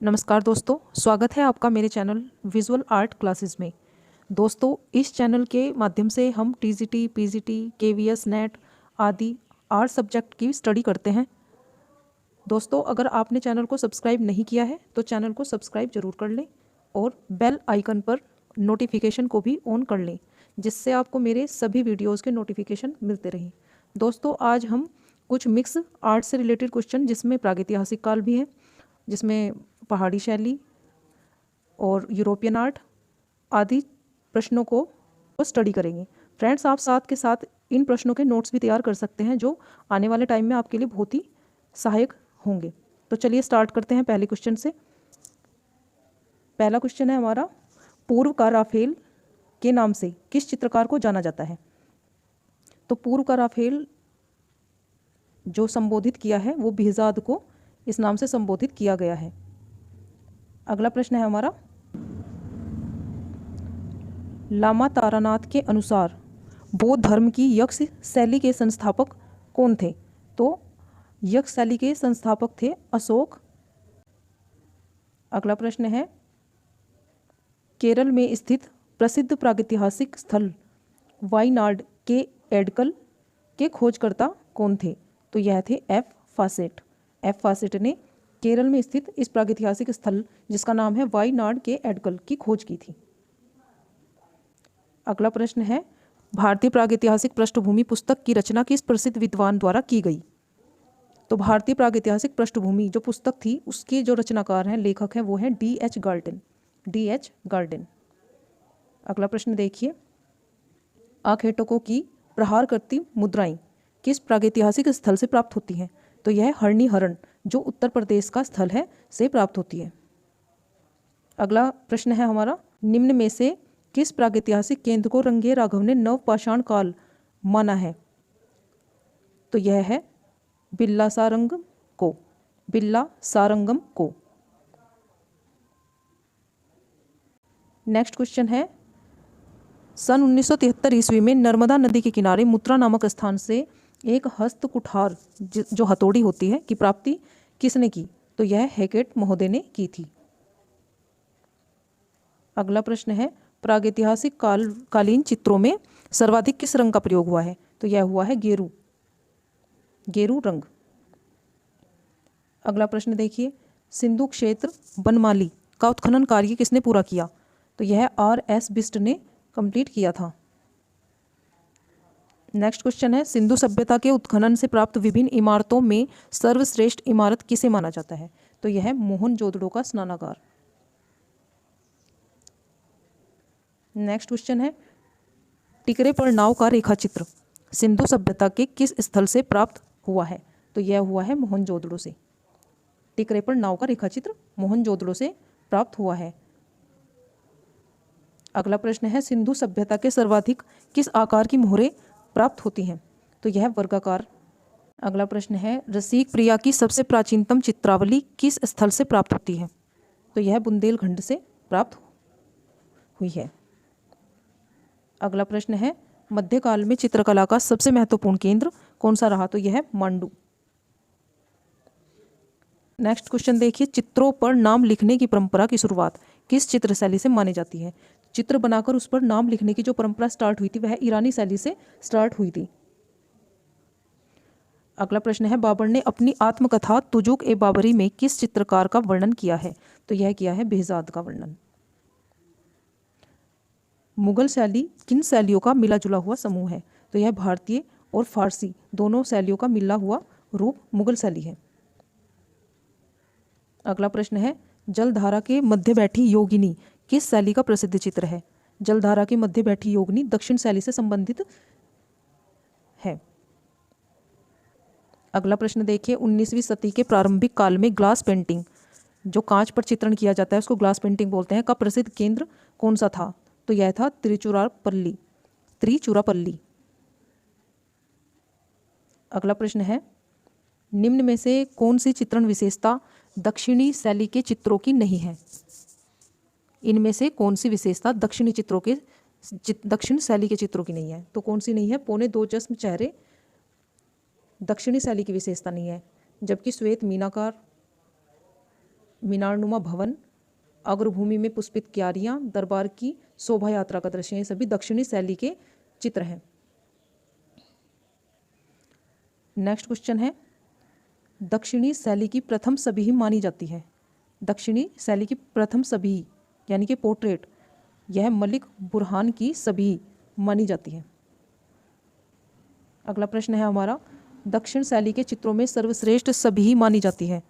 नमस्कार दोस्तों, स्वागत है आपका मेरे चैनल विजुअल आर्ट क्लासेस में। दोस्तों, इस चैनल के माध्यम से हम टीजीटी, पीजीटी, केवीएस, नेट आदि आर्ट सब्जेक्ट की स्टडी करते हैं। दोस्तों, अगर आपने चैनल को सब्सक्राइब नहीं किया है तो चैनल को सब्सक्राइब जरूर कर लें और बेल आइकन पर नोटिफिकेशन को भी ऑन कर लें, जिससे आपको मेरे सभी वीडियोज़ के नोटिफिकेशन मिलते रहें। दोस्तों, आज हम कुछ मिक्स आर्ट से रिलेटेड क्वेश्चन, जिसमें प्रागैतिहासिक काल भी है, जिसमें पहाड़ी शैली और यूरोपियन आर्ट आदि प्रश्नों को स्टडी करेंगे। फ्रेंड्स, आप साथ के साथ इन प्रश्नों के नोट्स भी तैयार कर सकते हैं, जो आने वाले टाइम में आपके लिए बहुत ही सहायक होंगे। तो चलिए स्टार्ट करते हैं पहले क्वेश्चन से। पहला क्वेश्चन है हमारा, पूर्व का राफेल के नाम से किस चित्रकार को जाना जाता है? तो पूर्व का राफेल जो संबोधित किया है वो बेहज़ाद को इस नाम से संबोधित किया गया है। अगला प्रश्न है हमारा, लामा तारानाथ के अनुसार बौद्ध धर्म की यक्ष शैली के संस्थापक कौन थे? तो यक्ष शैली के संस्थापक थे अशोक। अगला प्रश्न है, केरल में स्थित प्रसिद्ध प्रागैतिहासिक स्थल वायनाड के एडकल के खोजकर्ता कौन थे? तो यह थे एफ फासेट। एफ फासेट ने केरल में स्थित इस प्रागैतिहासिक स्थल, जिसका नाम है वायनाड के एडकल, की खोज की थी। अगला प्रश्न है, भारतीय प्रागैतिहासिक पृष्ठभूमि पुस्तक की रचना किस प्रसिद्ध विद्वान द्वारा की गई? तो भारतीय प्रागैतिहासिक पृष्ठभूमि जो पुस्तक थी, उसके जो रचनाकार हैं, लेखक हैं, वो हैं D.H. गार्डन। D.H. गार्डन। अगला प्रश्न देखिए, आखेटकों की प्रहार करती मुद्राएं किस प्रागैतिहासिक स्थल से प्राप्त होती हैं? तो यह हरणी-हरण, जो उत्तर प्रदेश का स्थल है, से प्राप्त होती है। अगला प्रश्न है हमारा, निम्न में से किस प्रागैतिहासिक केंद्र को रंगे राघव ने नवपाषाण काल माना है? तो यह है बिल्लासारंगम को। नेक्स्ट क्वेश्चन है, सन 1973 ईस्वी में नर्मदा नदी के किनारे मुत्रा नामक स्थान से एक हस्त कुठार, जो हथौड़ी होती है, की प्राप्ति किसने की? तो यह हैकेट महोदय ने की थी। अगला प्रश्न है, प्रागैतिहासिक कालीन चित्रों में सर्वाधिक किस रंग का प्रयोग हुआ है? तो यह हुआ है गेरू रंग। अगला प्रश्न देखिए, सिंधु क्षेत्र बनमाली का उत्खनन कार्य किसने पूरा किया? तो यह R.S. बिष्ट ने कंप्लीट किया था। नेक्स्ट क्वेश्चन है, सिंधु सभ्यता के उत्खनन से प्राप्त विभिन्न इमारतों में सर्वश्रेष्ठ इमारत किसे माना जाता है? तो यह मोहनजोदड़ो का स्नानागार। नेक्स्ट क्वेश्चन है, टिकरे पर नाव का रेखाचित्र सिंधु सभ्यता के किस स्थल से प्राप्त हुआ है? तो यह हुआ है मोहनजोदड़ो से। टिकरे पर नाव का रेखाचित्र मोहनजोदड़ो से प्राप्त हुआ है। अगला प्रश्न है, सिंधु सभ्यता के सर्वाधिक किस आकार की मोहरें प्राप्त होती हैं? तो यह वर्गाकार। अगला प्रश्न है, रसिक प्रिया की सबसे प्राचीनतम चित्रावली किस स्थल से प्राप्त होती है? तो यह बुंदेलखंड से प्राप्त हुई है। अगला प्रश्न है, मध्यकाल में चित्रकला का सबसे महत्वपूर्ण केंद्र कौन सा रहा? तो यह मांडू। नेक्स्ट क्वेश्चन देखिए, चित्रों पर नाम लिखने की परंपरा की शुरुआत किस चित्र शैली से मानी जाती है? चित्र बनाकर उस पर नाम लिखने की जो परंपरा स्टार्ट हुई थी, वह ईरानी शैली से स्टार्ट हुई थी। अगला प्रश्न है, बाबर ने अपनी आत्मकथा तुजुक ए बाबरी में किस चित्रकार का वर्णन किया है? तो यह किया है बेहज़ाद का वर्णन। मुगल शैली किन शैलियों का मिला जुला हुआ समूह है? तो यह भारतीय और फारसी दोनों शैलियों का मिला हुआ रूप मुगल शैली है। अगला प्रश्न है, जलधारा के मध्य बैठी योगिनी किस शैली का प्रसिद्ध चित्र है? जलधारा के मध्य बैठी योगिनी दक्षिण शैली से संबंधित है। अगला प्रश्न देखिए, 19वीं सदी के प्रारंभिक काल में ग्लास पेंटिंग, जो कांच पर चित्रण किया जाता है, उसको ग्लास पेंटिंग बोलते हैं, का प्रसिद्ध केंद्र कौन सा था? तो यह था त्रिचुरापल्ली। अगला प्रश्न है, निम्न में से कौन सी चित्रण विशेषता दक्षिणी शैली के चित्रों की नहीं है? इनमें से कौन सी विशेषता दक्षिण शैली के चित्रों की नहीं है? तो कौन सी नहीं है? पौने 2 जस्म चेहरे दक्षिणी शैली की विशेषता नहीं है, जबकि श्वेत मीनाकार, मीनारनुमा भवन, अग्रभूमि में पुष्पित क्यारियाँ, दरबार की शोभा यात्रा का दृश्य, ये सभी दक्षिणी शैली के चित्र हैं। नेक्स्ट क्वेश्चन है, दक्षिणी शैली की प्रथम सभी मानी जाती है। दक्षिणी शैली की प्रथम सभी यानी कि पोर्ट्रेट, यह मलिक बुरहान की सभी मानी जाती है। अगला प्रश्न है हमारा, दक्षिण शैली के चित्रों में सर्वश्रेष्ठ सभी मानी जाती है।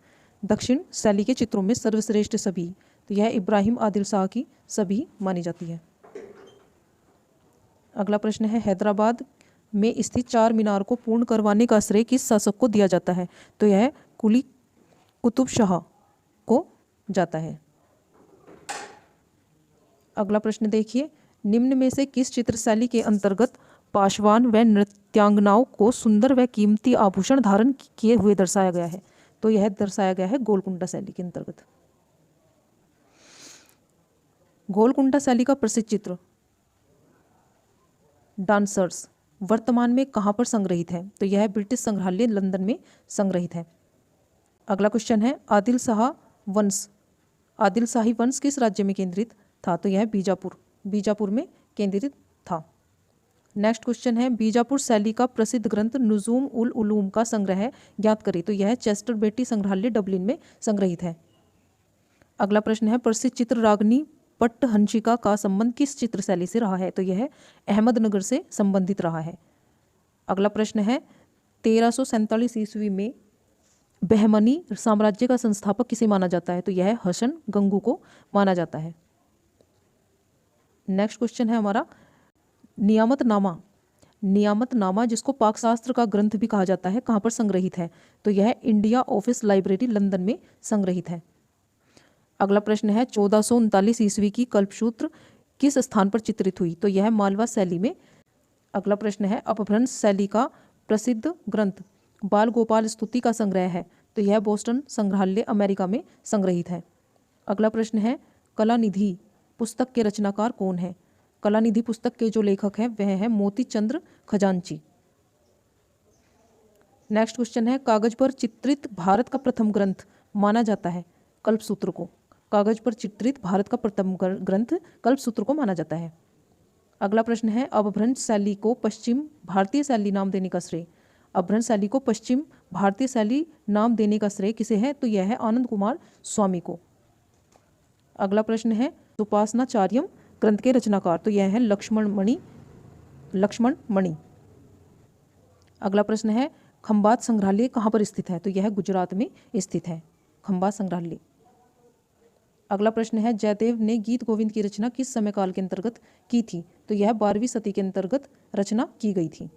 दक्षिण शैली के चित्रों में सर्वश्रेष्ठ सभी, तो यह इब्राहिम आदिल शाह की सभी मानी जाती है। अगला प्रश्न है, हैदराबाद में स्थित चार मीनार को पूर्ण करवाने का श्रेय किस शासक को दिया जाता है? तो यह कुली कुतुब शाह को जाता है। अगला प्रश्न देखिए, निम्न में से किस चित्रशैली के अंतर्गत पाशवान व नृत्यांगनाओं को सुंदर व कीमती आभूषण धारण किए हुए दर्शाया गया है? तो यह दर्शाया गया है गोलकुंडा शैली के अंतर्गत। गोलकुंडा शैली का प्रसिद्ध चित्र डांसर्स वर्तमान में कहाँ पर संग्रहित है? तो यह ब्रिटिश संग्रहालय लंदन में संग्रहित है। अगला क्वेश्चन है, आदिल शाही वंश किस राज्य में केंद्रित था? तो यह बीजापुर में केंद्रित था। नेक्स्ट क्वेश्चन है, बीजापुर शैली का प्रसिद्ध ग्रंथ नुजूम उल उलूम का संग्रह ज्ञात करें। तो यह चेस्टर बेटी संग्रहालय डबलिन में संग्रहित है। अगला प्रश्न है, प्रसिद्ध चित्र रागनी पट्टहंसिका का संबंध किस चित्र शैली से रहा है? तो यह अहमदनगर से संबंधित रहा है। अगला प्रश्न है, 1347 ईस्वी में बहमनी साम्राज्य का संस्थापक किसे माना जाता है? तो यह हसन गंगू को माना जाता है। नेक्स्ट क्वेश्चन है हमारा, नियामतनामा जिसको पाकशास्त्र का ग्रंथ भी कहा जाता है, कहाँ पर संग्रहित है? तो यह इंडिया ऑफिस लाइब्रेरी लंदन में संग्रहित है। अगला प्रश्न है, 1439 ईस्वी की कल्पसूत्र किस स्थान पर चित्रित हुई? तो यह मालवा शैली में। अगला प्रश्न है, अपभ्रंश शैली का प्रसिद्ध ग्रंथ बाल गोपाल स्तुति का संग्रह है। तो यह बोस्टन संग्रहालय अमेरिका में संग्रहित है। अगला प्रश्न है, कलानिधि पुस्तक के रचनाकार कौन है? कलानिधि पुस्तक के जो लेखक हैं वह है मोती चंद्र खजांची। नेक्स्ट क्वेश्चन है, कागज पर चित्रित भारत का प्रथम ग्रंथ माना जाता है कल्पसूत्र को। कागज पर चित्रित भारत का प्रथम ग्रंथ कल्पसूत्र को माना जाता है। अगला प्रश्न है, अपभ्रंश शैली को पश्चिम भारतीय शैली नाम देने का श्रेय। अपभ्रंश शैली को पश्चिम भारतीय शैली नाम देने का श्रेय किसे है? तो यह है आनंद कुमार स्वामी को। अगला प्रश्न है, उपासनाचार्यम ग्रंथ के रचनाकार। तो यह है लक्ष्मण मणि। अगला प्रश्न है, खंबात संग्रहालय कहाँ पर स्थित है? तो यह गुजरात में स्थित है, खंबात संग्रहालय। अगला प्रश्न है, जयदेव ने गीत गोविंद की रचना किस समय काल के अंतर्गत की थी? तो यह 12वीं सदी के अंतर्गत रचना की गई थी।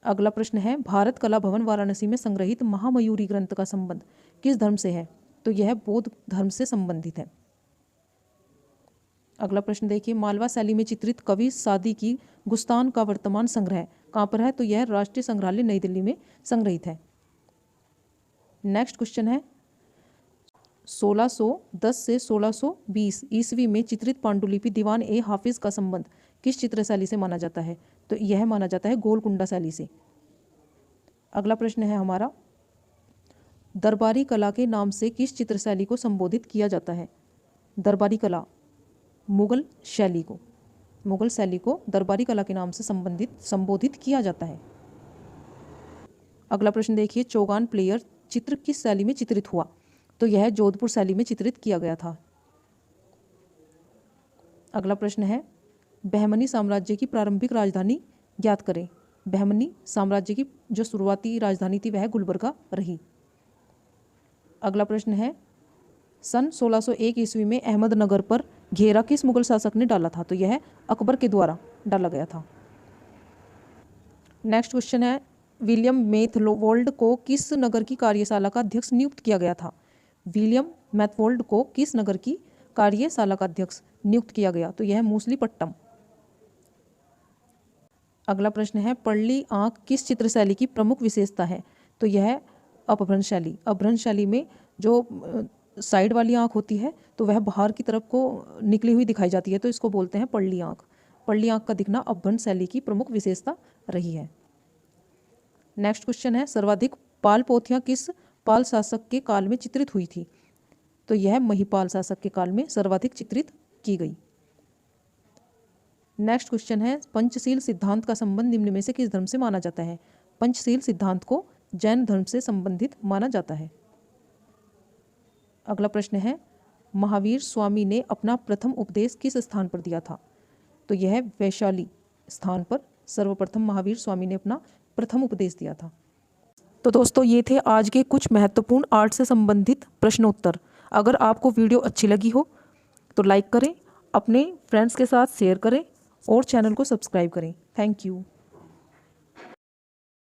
अगला प्रश्न है, भारत कला भवन वाराणसी में संग्रहित महामयूरी ग्रंथ का संबंध किस धर्म से है? तो यह बौद्ध धर्म से संबंधित है। अगला प्रश्न देखिए, मालवा शैली में चित्रित कवि सादी की गुस्तान का वर्तमान संग्रह कहाँ पर है? तो यह राष्ट्रीय संग्रहालय नई दिल्ली में संग्रहित है। नेक्स्ट क्वेश्चन है, 1610 से 1620 ईस्वी में चित्रित पांडुलिपि दीवान ए हाफिज का संबंध किस चित्र शैली से माना जाता है? तो यह माना जाता है गोलकुंडा शैली से। अगला प्रश्न है हमारा, दरबारी कला के नाम से किस चित्र शैली को संबोधित किया जाता है? दरबारी कला मुगल शैली को दरबारी कला के नाम से संबोधित किया जाता है। अगला प्रश्न देखिए, चौगान प्लेयर चित्र किस शैली में चित्रित हुआ? तो यह जोधपुर शैली में चित्रित किया गया था। अगला प्रश्न है, बहमनी साम्राज्य की प्रारंभिक राजधानी ज्ञात करें। बहमनी साम्राज्य की जो शुरुआती राजधानी थी वह गुलबर्गा रही। अगला प्रश्न है, सन 1601 ईस्वी में अहमदनगर पर घेरा किस मुगल शासक ने डाला था? तो यह अकबर के द्वारा डाला गया था। नेक्स्ट क्वेश्चन है, विलियम मैथवोल्ड को किस नगर की कार्यशाला का अध्यक्ष नियुक्त किया गया था? विलियम मैथवोल्ड को किस नगर की कार्यशाला का अध्यक्ष नियुक्त किया गया? तो यह मूसलीपट्टम। अगला प्रश्न है, पल्ली आंख किस चित्र शैली की प्रमुख विशेषता है? तो यह अपभ्रंश शैली। अपभ्रंश शैली में जो साइड वाली आंख होती है तो वह बाहर की तरफ को निकली हुई दिखाई जाती है, तो इसको बोलते हैं पल्ली आंख। पल्ली आंख का दिखना अपभ्रंश शैली की प्रमुख विशेषता रही है। नेक्स्ट क्वेश्चन है, सर्वाधिक पाल पोथियाँ किस पाल शासक के काल में चित्रित हुई थी? तो यह महिपाल शासक के काल में सर्वाधिक चित्रित की गई। नेक्स्ट क्वेश्चन है, पंचशील सिद्धांत का संबंध निम्न में से किस धर्म से माना जाता है? पंचशील सिद्धांत को जैन धर्म से संबंधित माना जाता है। अगला प्रश्न है, महावीर स्वामी ने अपना प्रथम उपदेश किस स्थान पर दिया था? तो यह वैशाली स्थान पर सर्वप्रथम महावीर स्वामी ने अपना प्रथम उपदेश दिया था। तो दोस्तों, ये थे आज के कुछ महत्वपूर्ण आर्ट से संबंधित प्रश्नोत्तर। अगर आपको वीडियो अच्छी लगी हो तो लाइक करें, अपने फ्रेंड्स के साथ शेयर करें और चैनल को सब्सक्राइब करें। Thank you.